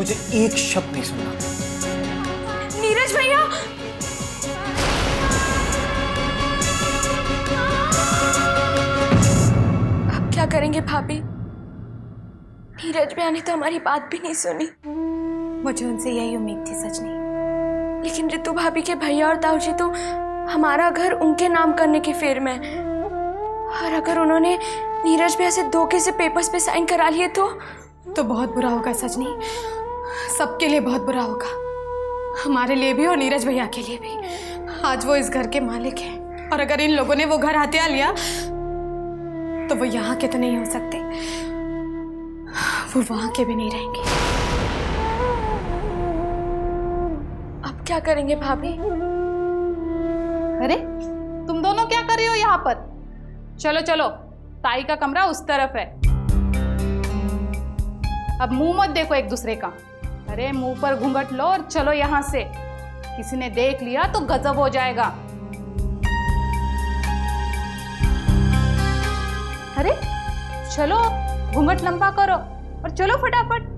मुझे एक शब्द नहीं सुनना। नीरज भैया, अब क्या करेंगे भाभी? नीरज भैया ने तो हमारी बात भी नहीं सुनी। मुझे उनसे यही उम्मीद थी सजनी। लेकिन रितु भाभी के भैया और ताऊ जी तो हमारा घर उनके नाम करने की फेर में है। और अगर उन्होंने नीरज भैया से धोखे से पेपर्स पे साइन करा लिए तो बहुत बुरा होगा सजनी, सबके लिए बहुत बुरा होगा, हमारे लिए भी और नीरज भैया के लिए भी। आज वो इस घर के मालिक हैं और अगर इन लोगों ने वो घर हथिया लिया तो वो यहाँ के तो नहीं हो सकते, वो वहां के भी नहीं रहेंगे। अब क्या करेंगे भाभी? अरे तुम दोनों क्या कर रही हो यहाँ पर? चलो चलो, ताई का कमरा उस तरफ है। अब मुंह मत देखो एक दूसरे का। अरे मुंह पर घूंघट लो और चलो यहाँ से, किसी ने देख लिया तो गजब हो जाएगा। अरे चलो, घूंघट लंबा करो और चलो फटाफट।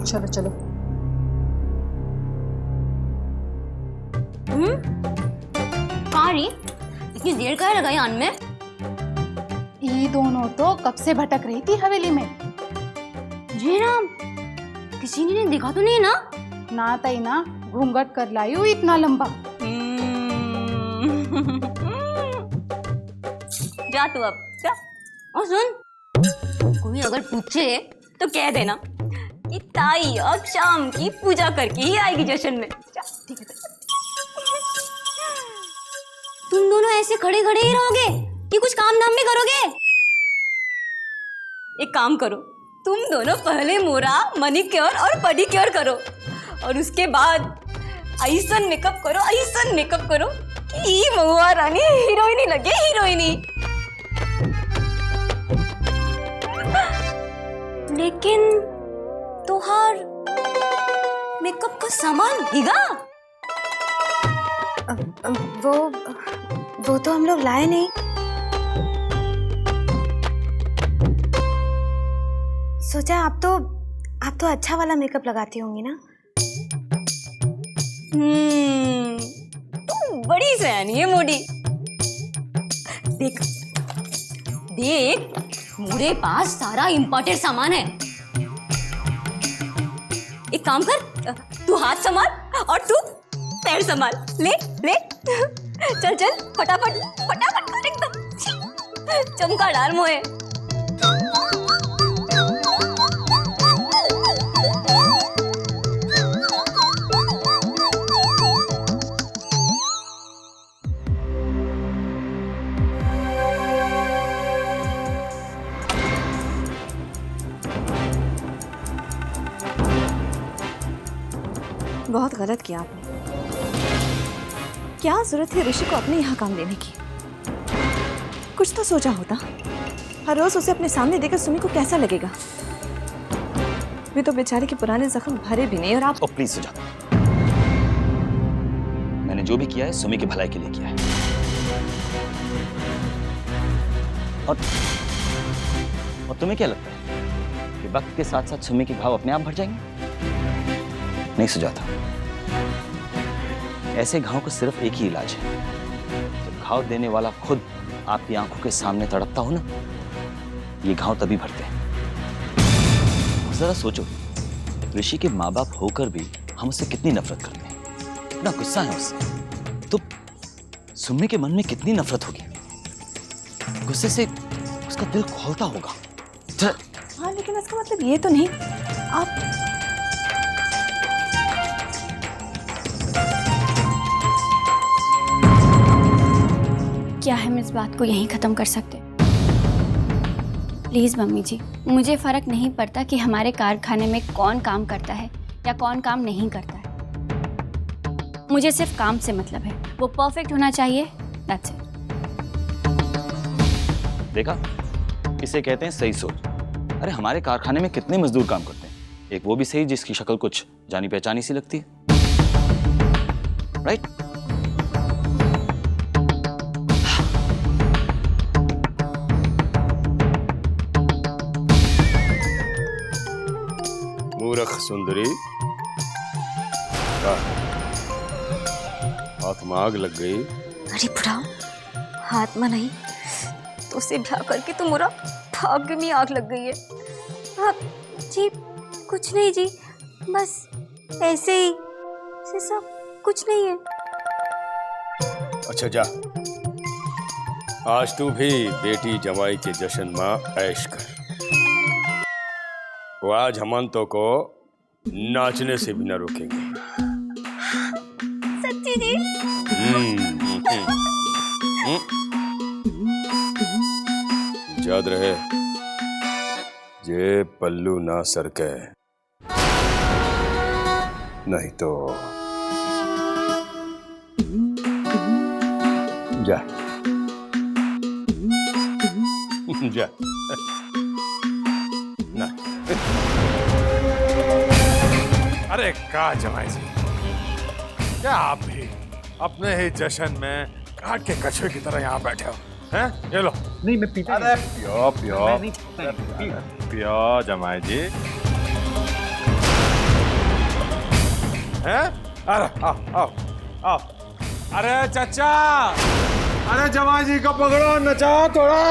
चलो चलो। कहाँ रही? इतनी देर का लगाई आन में? ये दोनों तो कब से भटक रही थी हवेली में। जी राम, किसी ने देखा तो नहीं ना? ना ताई ना, घूंघट कर लाई हूँ इतना लंबा। जा तू अब जा। और सुन, कोई अगर पूछे तो कह देना कि ताई अब शाम की पूजा करके ही आएगी जश्न में। जा, ठीक है। तुम दोनों ऐसे खड़े खड़े ही रहोगे कि कुछ काम धाम भी करोगे? एक काम करो, तुम दोनों पहले मोरा मनीक्योर और पेडिक्योर करो और उसके बाद ऐसन मेकअप करो कि महुआ रानी हीरोइनी लगे, हीरोइनी। लेकिन तुहार मेकअप का सामान हिगा? वो तो हम लोग लाए नहीं। सोचा आप तो अच्छा वाला मेकअप लगाती होंगी ना। तू बड़ी सयानी है मोडी। देख मेरे पास सारा इम्पोर्टेड सामान है। एक काम कर, तू हाथ संभाल और तू पैर संभाल। ले चल फटाफट कर, एकदम चमका डाल मोए। बहुत गलत किया आपने। क्या जरूरत है ऋषि को अपने यहाँ काम देने की? कुछ तो सोचा होता। हर रोज उसे अपने सामने देखकर सुमी को कैसा लगेगा? वे तो बेचारे के पुराने जख्म भरे भी नहीं और आप। प्लीज सुजाता, मैंने जो भी किया है सुमी की भलाई के लिए किया है। और तुम्हें क्या लगता है कि वक्त के साथ साथ सुमी के घाव अपने आप भर जाएंगे? नहीं सुजाता, ऐसे घाव का सिर्फ एक ही इलाज है। जब घाव देने वाला खुद आपकी आंखों के सामने तड़पता हो ना, ये घाव तभी भरते हैं। जरा सोचो, ऋषि के माँ बाप होकर भी हम उससे कितनी नफरत करते हैं, कितना गुस्सा है उससे। तो सुम्मी के मन में कितनी नफरत होगी, गुस्से से उसका दिल खौलता होगा। हाँ, लेकिन इसका मतलब ये तो नहीं आप। क्या हम इस बात को यहीं ख़त्म कर सकते? प्लीज़ मम्मी जी, मुझे फ़र्क नहीं पड़ता कि हमारे कारखाने में कौन काम करता है या कौन काम नहीं करता है। मुझे सिर्फ काम से मतलब है, वो परफेक्ट होना चाहिए, दैट्स इट। देखा, इसे कहते हैं सही सोच। अरे हमारे कारखाने में कितने मजदूर काम करते हैं, एक वो भी सही जिसकी शक्ल कुछ जानी पहचानी सी लगती है, राइट? मूर्ख सुंदरी, हाथ में आग लग गई। अरे बुढ़ाओ, हाथ में नहीं तो उसे ब्याह करके तो मोरा भाग्य में आग लग गई है। आप जी कुछ नहीं जी, बस ऐसे ही से सब कुछ नहीं है। अच्छा जा, आज तू भी बेटी जमाई के जश्न में ऐश कर। वो आज हमंतों को नाचने से भी न रोकेंगे। सच्ची जी? याद रहे, जे पल्लू ना सरके, नहीं तो जा जा ना। अरे का जमाई जी, क्या आप भी अपने ही जश्न में काट के कछुए की तरह यहाँ बैठे हो हैं? ये लो। नहीं मैं पीता अरे पियो पियो पियो जमाई जी। हैं? अरे आओ आओ आओ। अरे चाचा, अरे जमाई जी को पकड़ो, नचाओ थोड़ा।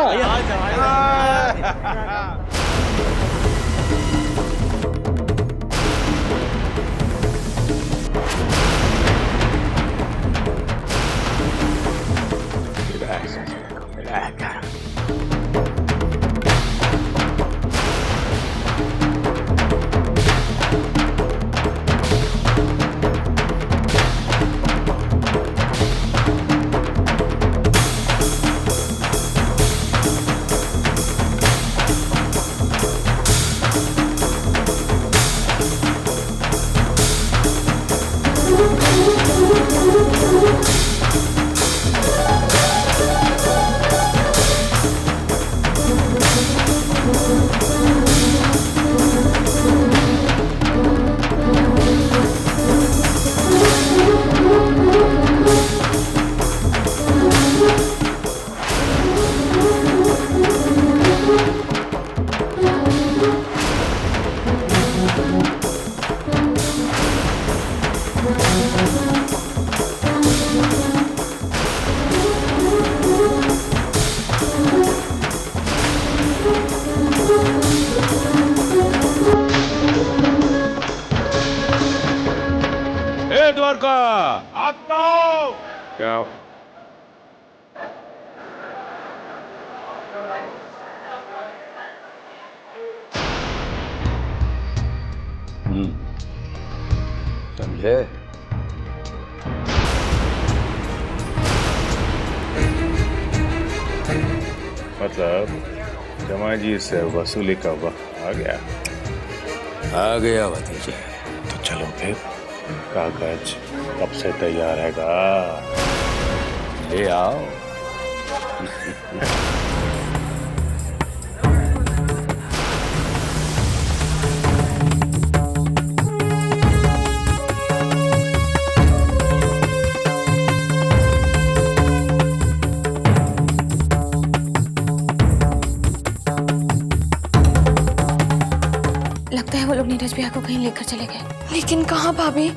द्वारका आता क्या? समझे? मतलब जमाई जी से वसूली का वक्त आ गया भतीजे। तो चलो फिर, कागज कब से तैयार हैगा? ले आओ। लगता है वो लोग नीरज भैया को कहीं लेकर चले गए, लेकिन कहाँ भाभी?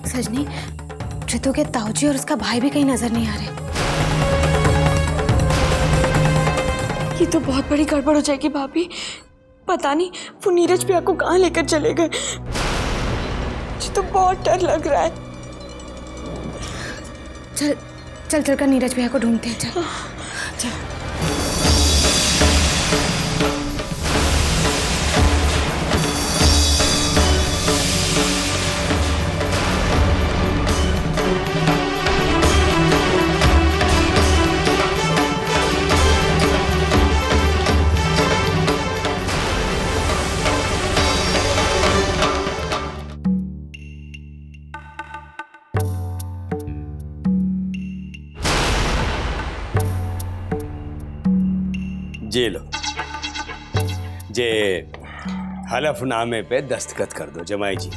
सजनी, ऋतु के ताऊजी और उसका भाई भी कहीं नजर नहीं आ रहे। ये तो बहुत बड़ी गड़बड़ हो जाएगी भाभी। पता नहीं वो नीरज भैया को कहाँ लेकर चले गए। मुझे तो बहुत डर लग रहा है। चल चल चल कर नीरज भैया को ढूंढते हैं। चल चल। जे लो, जे हलफनामे पे दस्तखत कर दो जमाई जी।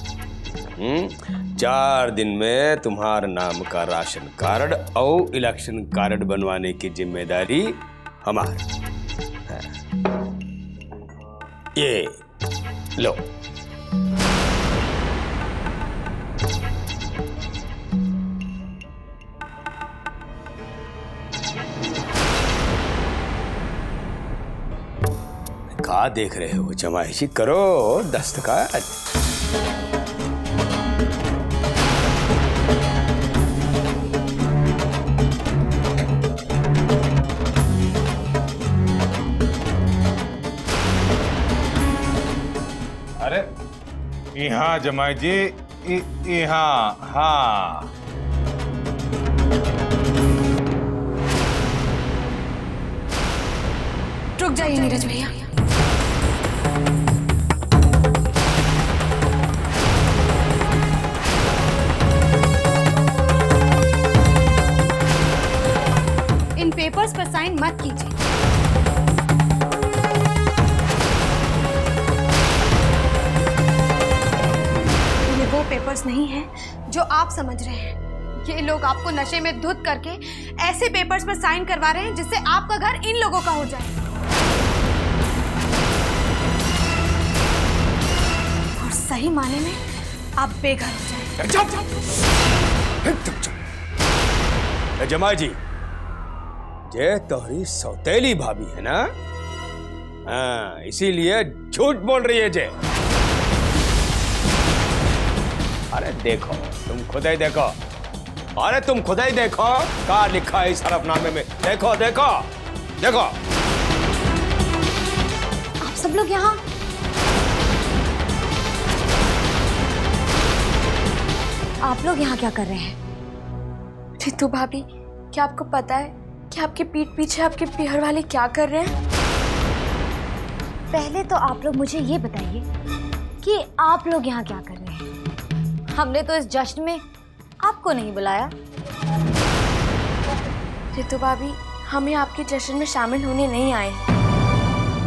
4 दिन में तुम्हारा नाम का राशन कार्ड और इलेक्शन कार्ड बनवाने की जिम्मेदारी हमारी। ये लो। क्या देख रहे हो जमाई जी, करो दस्तखत। अरे यहाँ जमाई जी, यहाँ, हाँ। रुक जाइए नीरज भैया। इन पेपर्स पर साइन मत कीजिए। ये वो पेपर्स नहीं हैं जो आप समझ रहे हैं। ये लोग आपको नशे में धुत करके ऐसे पेपर्स पर साइन करवा रहे हैं जिससे आपका घर इन लोगों का हो जाए और सही माने में आप बेघर हो जाए। जमाई जी, ये तोहरी सौतेली भाभी है ना? हाँ, इसीलिए झूठ बोल रही है जे। अरे देखो, तुम खुद ही देखो। अरे तुम खुद ही देखो क्या लिखा है इस हलफनामे में। देखो देखो देखो। आप सब लोग यहाँ क्या कर रहे हैं? रितु भाभी, क्या आपको पता है कि आपके पीठ पीछे आपके पीहर वाले क्या कर रहे हैं? पहले तो आप लोग मुझे ये बताइए कि आप लोग यहाँ क्या कर रहे हैं? हमने तो इस जश्न में आपको नहीं बुलाया। रितु भाभी, हमें आपके जश्न में शामिल होने नहीं आए हैं,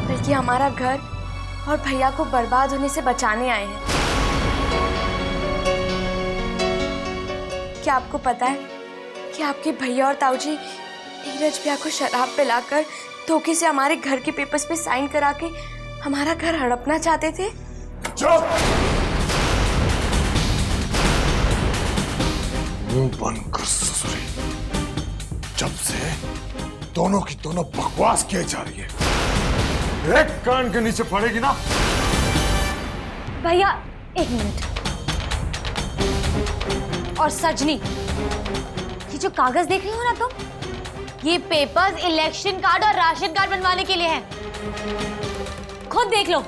बल्कि हमारा घर और भैया को बर्बाद होने से बचाने आए हैं। क्या आपको पता है कि आपके भैया और ताऊजी नीरज भैया को शराब पिलाकर धोखे से हमारे घर के पेपर्स पे साइन करा के हमारा घर हड़पना चाहते थे? चुप! मुंह बंद कर ससुरी। जब से दोनों की दोनों बकवास किए जा रही है, एक कान के नीचे पड़ेगी ना। भैया एक मिनट। और सजनी, ये जो कागज देख रही हो ना तुम, ये पेपर्स इलेक्शन कार्ड और राशन कार्ड बनवाने के लिए हैं। खुद देख लो।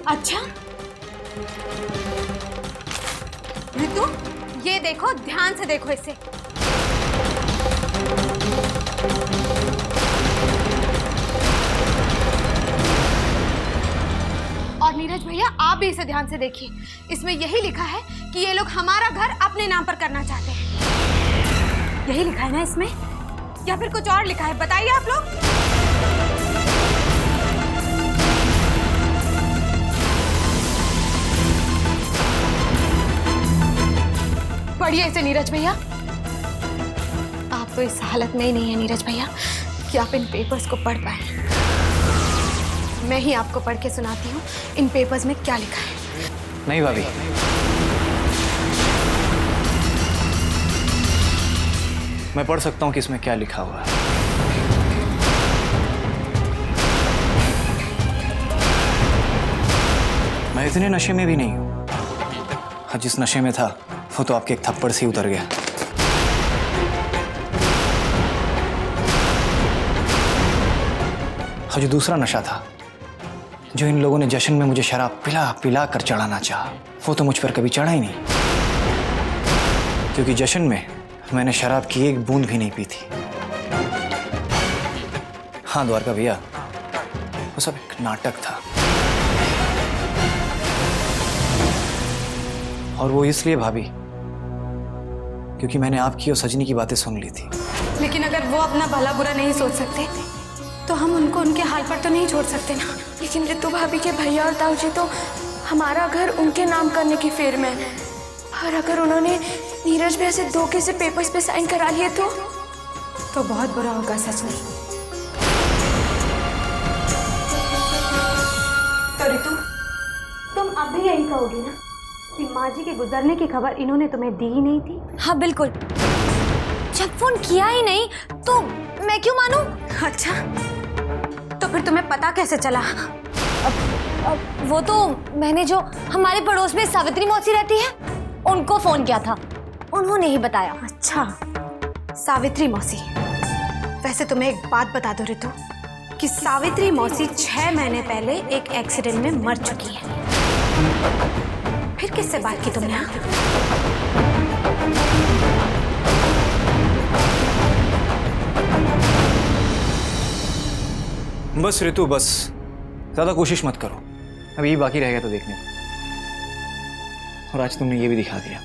अच्छा रितु, ये देखो, ध्यान से देखो इसे। और नीरज भैया, आप भी इसे ध्यान से देखिए। इसमें यही लिखा है कि ये लोग हमारा घर अपने नाम पर करना चाहते हैं। यही लिखा है ना इसमें, या फिर कुछ और लिखा है? बताइए आप लोग। पढ़िए इसे नीरज भैया। आप तो इस हालत में ही नहीं है नीरज भैया कि आप इन पेपर्स को पढ़ पाए। मैं ही आपको पढ़ के सुनाती हूँ इन पेपर्स में क्या लिखा है। नहीं भाभी, मैं पढ़ सकता हूँ कि इसमें क्या लिखा हुआ है। मैं इतने नशे में भी नहीं हूँ। हाँ, जिस नशे में था वो तो आपके एक थप्पड़ से ही उतर गया। हाँ, जो दूसरा नशा था, जो इन लोगों ने जश्न में मुझे शराब पिला पिला कर चढ़ाना चाहा, वो तो मुझ पर कभी चढ़ा ही नहीं, क्योंकि जश्न में मैंने शराब की एक बूंद भी नहीं पी थी। हाँ द्वारका भैया, वो सब एक नाटक था, और वो इसलिए भाभी क्योंकि मैंने आपकी और सजनी की बातें सुन ली थी। लेकिन अगर वो अपना भला बुरा नहीं सोच सकते तो हम उनको उनके हाल पर तो नहीं छोड़ सकते ना। लेकिन रितु भाभी के भैया और ताऊजी तो हमारा घर उनके नाम करने की फेर में है, और अगर उन्होंने नीरज भैया से धोखे से पेपर्स पे साइन करा लिए तो बहुत बुरा होगा सजनी। तो रितु, भी यही कहोगी ना कि माँ जी के गुजरने की खबर इन्होंने तुम्हें दी ही नहीं थी? हाँ बिल्कुल। जब फोन किया ही नहीं तो मैं क्यों मानूं? अच्छा, तो फिर तुम्हें पता कैसे चला? अब वो तो मैंने जो हमारे पड़ोस में सावित्री मौसी रहती है उनको फोन किया था, उन्होंने ही बताया। अच्छा, सावित्री मौसी। वैसे तुम्हें एक बात बता दो रितु कि सावित्री मौसी 6 महीने पहले एक एक्सीडेंट में मर चुकी है। फिर किससे बात की तुमने? बस ऋतु, बस ज्यादा कोशिश मत करो। अब यही बाकी रह गया तो देखने को। और आज तुमने ये भी दिखा दिया।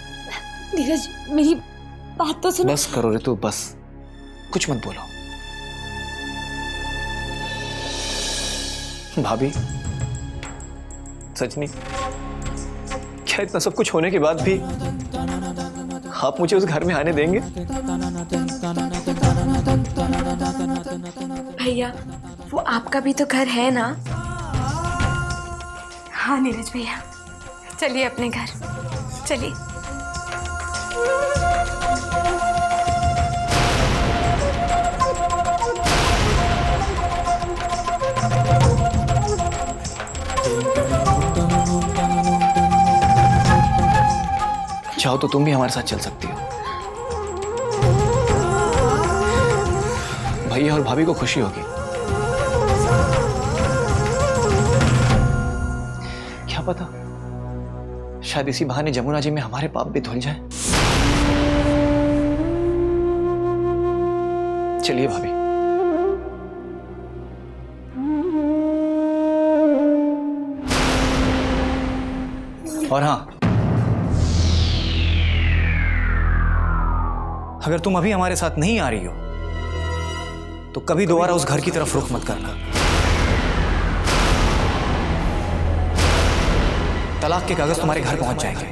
नीरज मेरी बात तो सुनो। बस करो ऋतु, बस कुछ मत बोलो। भाभी, सच नहीं, क्या इतना सब कुछ होने के बाद भी आप मुझे उस घर में आने देंगे? भैया, वो आपका भी तो घर है ना? हाँ नीरज भैया, चलिए अपने घर चलिए। चाहो तो तुम भी हमारे साथ चल सकती हो। भैया और भाभी को खुशी होगी। क्या पता, शायद इसी बहाने जमुना जी में हमारे पाप भी धुल जाए। चलिए भाभी। और हाँ, अगर तुम अभी हमारे साथ नहीं आ रही हो तो कभी दोबारा उस घर की तरफ रुख मत करना। तलाक के कागज तुम्हारे घर पहुंच जाएंगे।